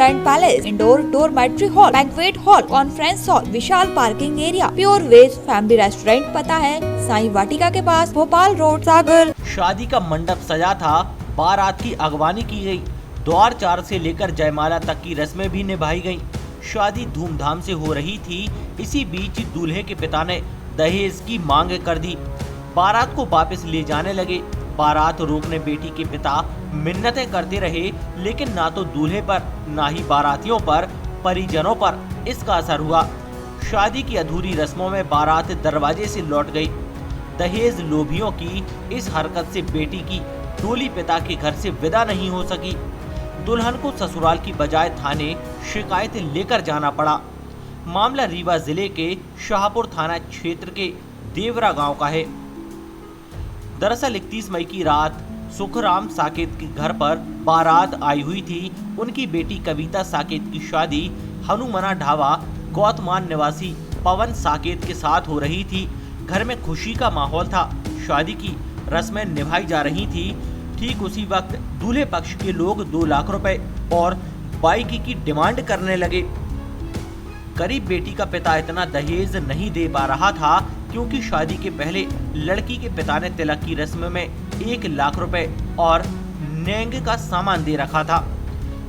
Grand palace, indoor dormitory hall, banquet hall, conference hall, विशाल parking area, pure veg family restaurant. पता है साईं वाटिका के पास, भोपाल रोड, सागर। शादी का मंडप सजा था, बारात की अगवानी की गई, द्वार 4 से लेकर जयमाला तक की रस्में भी निभाई गईं। शादी धूमधाम से हो रही थी। इसी बीच दूल्हे के पिता ने दहेज की मांग कर दी। बारात को वापस ले जाने लगे। बारात रोकने बेटी के पिता मिन्नतें करते रहे, लेकिन ना तो दूल्हे पर ना ही बारातियों पर, परिजनों पर इसका असर हुआ। शादी की अधूरी रस्मों में बारात दरवाजे से लौट गई। दहेज लोभियों की इस हरकत से बेटी की डोली पिता के घर से विदा नहीं हो सकी। दुल्हन को ससुराल की बजाय थाने शिकायत लेकर जाना पड़ा। मामला रीवा जिले के शाहपुर थाना क्षेत्र के देवरा गांव का है। दरअसल 31 मई की रात सुखराम साकेत के घर पर बारात आई हुई थी। उनकी बेटी कविता साकेत की शादी हनुमना ढाबा गौतमान निवासी पवन साकेत के साथ हो रही थी। घर में खुशी का माहौल था। शादी की रस्में निभाई जा रही थी। ठीक उसी वक्त दूल्हे पक्ष के लोग 2 लाख रुपए और बाइक की डिमांड करने लगे। करीब बेटी का पिता इतना दहेज नहीं दे पा रहा था, क्योंकि शादी के पहले लड़की के पिता ने तिलक की रस्म में 1 लाख रुपए और नेंग का सामान दे रखा था।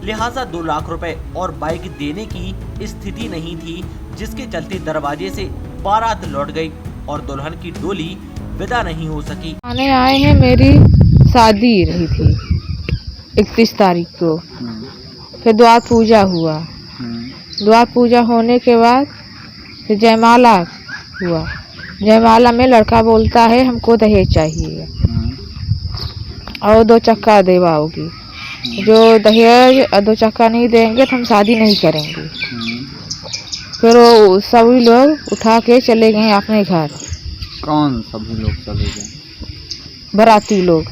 लिहाजा 2 लाख रुपए और बाइक देने की स्थिति नहीं थी, जिसके चलते दरवाजे से बारात लौट गई और दुल्हन की डोली विदा नहीं हो सकी। आने आए हैं, मेरी शादी रही थी 31 तारीख को। फिर द्वार पूजा हुआ। द्वार पूजा होने के बाद फिर जयमाला हुआ। जयमाला में लड़का बोलता है हमको दहेज चाहिए और 2 चक्का देवाओगी। जो दहेज 2 चक्का नहीं देंगे तो हम शादी नहीं करेंगे। फिर वो सभी लोग उठा के चले गए अपने घर। कौन सभी लोग चले गए? बाराती लोग।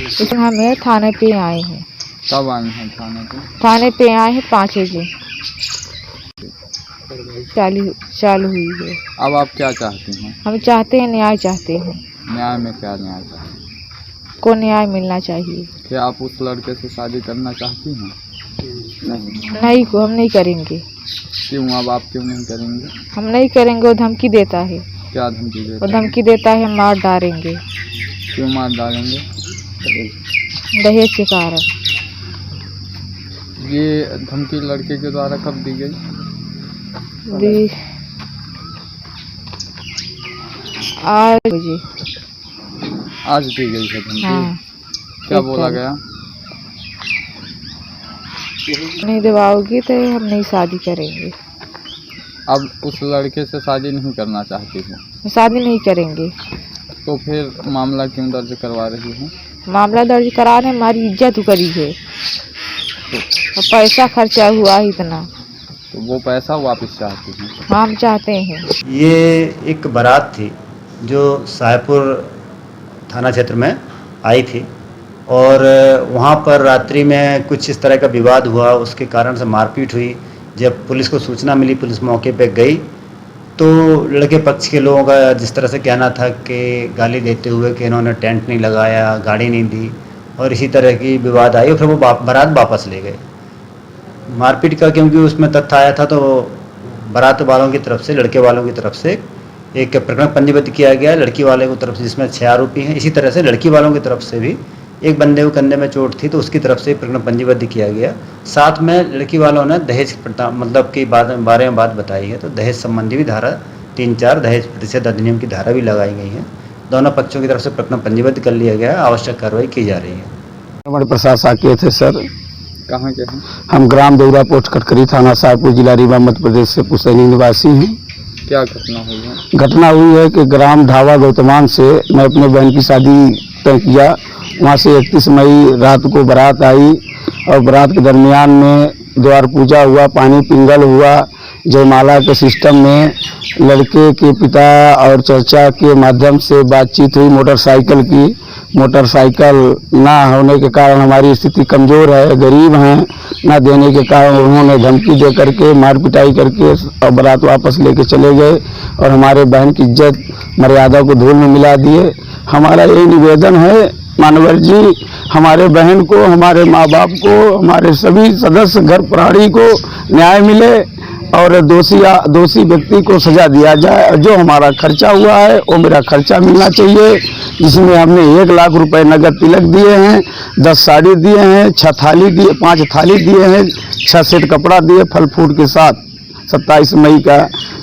इसमें हमें थाने पे आए हैं। कब आए हैं थाने पे? थाने पे आए हैं 5 बजे चालू हुई है। अब आप क्या चाहते हैं? हम चाहते हैं, न्याय चाहते हैं। न्याय में क्या न्याय चाहते हैं? को न्याय मिलना चाहिए। क्या आप उस लड़के से शादी करना चाहती हैं? नहीं को हम नहीं करेंगे। क्यों? अब आप क्यों नहीं करेंगे? हम नहीं करेंगे। वो धमकी देता है। क्या धमकी देता है? वो धमकी देता है मार डालेंगे। क्यों मार डालेंगे? दहेज के कारण। ये धमकी लड़के के द्वारा कब दी गई? आज दी गई है धमकी। हाँ। क्या बोला गया? नहीं दिवाओगी तो हम नहीं शादी करेंगे। अब उस लड़के से शादी नहीं करना चाहती हूँ? शादी नहीं करेंगे। तो फिर मामला क्यों दर्ज करवा रही हूँ? मामला दर्ज कराने हमारी इज्जत करी है और पैसा खर्चा हुआ इतना, तो वो पैसा वापस चाहती हैं? हम चाहते हैं। ये एक बारात थी जो शाहपुर थाना क्षेत्र में आई थी और वहाँ पर रात्रि में कुछ इस तरह का विवाद हुआ। उसके कारण से मारपीट हुई। जब पुलिस को सूचना मिली, पुलिस मौके पे गई तो लड़के पक्ष के लोगों का जिस तरह से कहना था कि गाली देते हुए कि इन्होंने टेंट नहीं लगाया, गाड़ी नहीं दी और इसी तरह की विवाद आई और फिर वो बारात वापस ले गए। मारपीट का क्योंकि उसमें तथ्य आया था तो बारात वालों की तरफ से, लड़के वालों की तरफ से एक प्रकरण पंजीबद्ध किया गया लड़की वाले की तरफ से, जिसमें 6 आरोपी हैं। इसी तरह से लड़की वालों की तरफ से भी एक बंदे को कंधे में चोट थी तो उसकी तरफ से प्रकरण पंजीबद्ध किया गया। साथ में लड़की वालों ने दहेज मतलब की बारे में बात बताई है तो दहेज संबंधी भी धारा 3-4 दहेज प्रतिशत अधिनियम की धारा भी लगाई गई है। दोनों पक्षों की तरफ से प्रकरण पंजीबद्ध कर लिया गया है। आवश्यक कार्रवाई की जा रही है। हमारे प्रसाद साकेत है सर। कहाँ के हैं? हम ग्राम देवरा पोस्ट कटकरी थाना शाहपुर जिला रीवा मध्य प्रदेश से पुसैनी निवासी हैं। क्या घटना हुई है? घटना हुई है कि ग्राम ढाबा गौतमान से मैं अपने बहन की शादी तय किया। वहाँ से 31 मई रात को बारात आई और बारात के दरमियान में द्वार पूजा हुआ, पानी पिंगल हुआ। जयमाला के सिस्टम में लड़के के पिता और चर्चा के माध्यम से बातचीत हुई मोटरसाइकिल की। मोटरसाइकिल ना होने के कारण हमारी स्थिति कमज़ोर है, गरीब हैं, ना देने के कारण उन्होंने धमकी दे करके मार पिटाई करके और बारात वापस लेके चले गए और हमारे बहन की इज्जत मर्यादा को धूल में मिला दिए। हमारा यही निवेदन है मानवर जी, हमारे बहन को, हमारे माँ बाप को, हमारे सभी सदस्य घर प्राणी को न्याय मिले और दोषी व्यक्ति को सजा दिया जाए। जो हमारा खर्चा हुआ है वो मेरा खर्चा मिलना चाहिए, जिसमें हमने 1 लाख रुपए नगद तिलक दिए हैं, 10 साड़ी दिए हैं, 5 थाली दिए हैं, 6 सेट कपड़ा दिए फल फूल के साथ। 27 मई का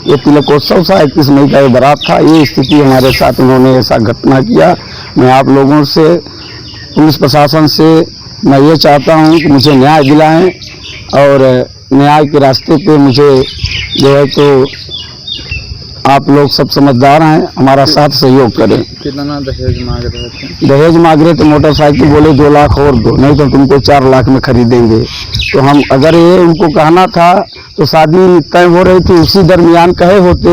ये तिलकोत्सव था, 31 मई का ये बारात था। ये स्थिति हमारे साथ उन्होंने ऐसा घटना किया। मैं आप लोगों से, पुलिस प्रशासन से मैं ये चाहता हूँ कि मुझे न्याय दिलाएं और न्याय के रास्ते पे मुझे जो है तो आप लोग सब समझदार हैं, हमारा साथ सहयोग करें। कितना दहेज मांग रहे थे? दहेज मांग रहे तो मोटरसाइकिल बोले 2 लाख और दो, नहीं तो तुमको 4 लाख में खरीदेंगे। तो हम अगर ये उनको कहना था तो शादी तय हो रही थी, उसी दरमियान कहे होते,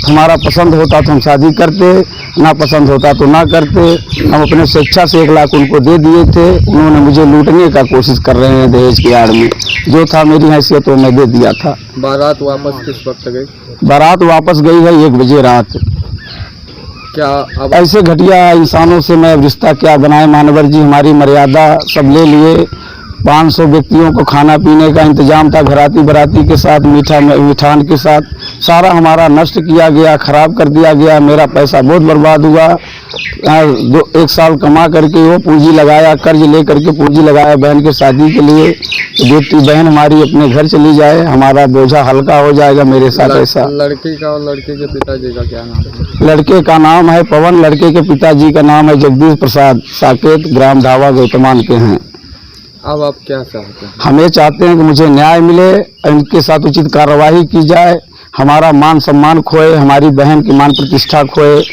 हमारा पसंद होता तो हम शादी करते, ना पसंद होता तो ना करते। हम अपने स्वेच्छा से 1 लाख उनको दे दिए थे। उन्होंने मुझे लूटने का कोशिश कर रहे हैं दहेज की आड़ में। जो था मेरी हैसियत तो मैं दे दिया था। बारात वापस किस वक्त गई? बारात वापस गई है 1 बजे रात। क्या अब ऐसे घटिया इंसानों से मैं अब रिश्ता क्या बनाए मानवर जी। हमारी मर्यादा सब ले लिए। 500 व्यक्तियों को खाना पीने का इंतजाम था, घराती बराती के साथ, मिठान के साथ। सारा हमारा नष्ट किया गया, खराब कर दिया गया। मेरा पैसा बहुत बर्बाद हुआ। 1 साल कमा करके वो पूंजी लगाया, कर्ज ले करके पूंजी लगाया बहन के शादी के लिए। तो बेटी बहन हमारी अपने घर चली जाए, हमारा बोझा हल्का हो जाएगा मेरे साथ। ऐसा लड़की का और लड़के के पिताजी का क्या नाम है? लड़के का नाम है पवन, लड़के के पिताजी का नाम है जगदीश प्रसाद, साकेत, ग्राम धावा गौतमान के हैं। अब आप क्या चाहते हैं? हम ये चाहते हैं कि मुझे न्याय मिले, इनके साथ उचित कार्रवाई की जाए, हमारा मान सम्मान खोए, हमारी बहन की मान प्रतिष्ठा खोए।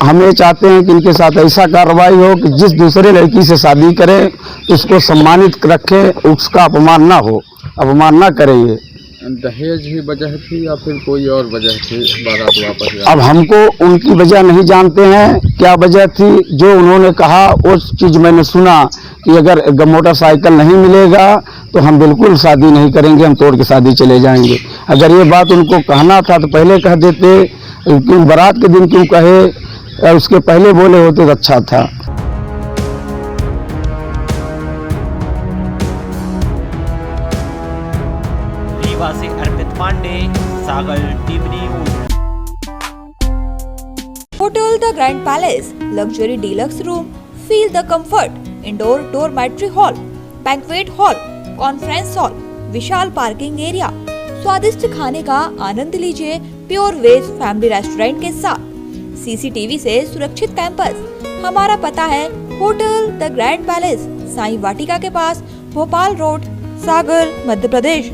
हम ये चाहते हैं कि इनके साथ ऐसा कार्रवाई हो कि जिस दूसरे लड़की से शादी करें उसको सम्मानित रखें, उसका अपमान ना हो, अपमान ना करें। ये दहेज ही वजह थी या फिर कोई और वजह थी बारात वापस? अब हमको उनकी वजह नहीं जानते हैं क्या वजह थी। जो उन्होंने कहा वो चीज़ मैंने सुना कि अगर मोटरसाइकिल नहीं मिलेगा तो हम बिल्कुल शादी नहीं करेंगे, हम तोड़ के शादी चले जाएंगे। अगर ये बात उनको कहना था तो पहले कह देते, क्यों बारात के दिन क्यों कहे, उसके पहले बोले होते तो अच्छा था। रीवा से Arpit Pandey, Sagar TV news. Hotel The Grand Palace, luxury deluxe room, feel the comfort, indoor dormitory hall, banquet hall, conference hall, Vishal parking area, स्वादिष्ट खाने का आनंद लीजिए प्योर वेज फैमिली रेस्टोरेंट के साथ, CCTV से सुरक्षित कैंपस। हमारा पता है hotel the grand palace, Sai Vatika के पास, भोपाल रोड, सागर, मध्य प्रदेश।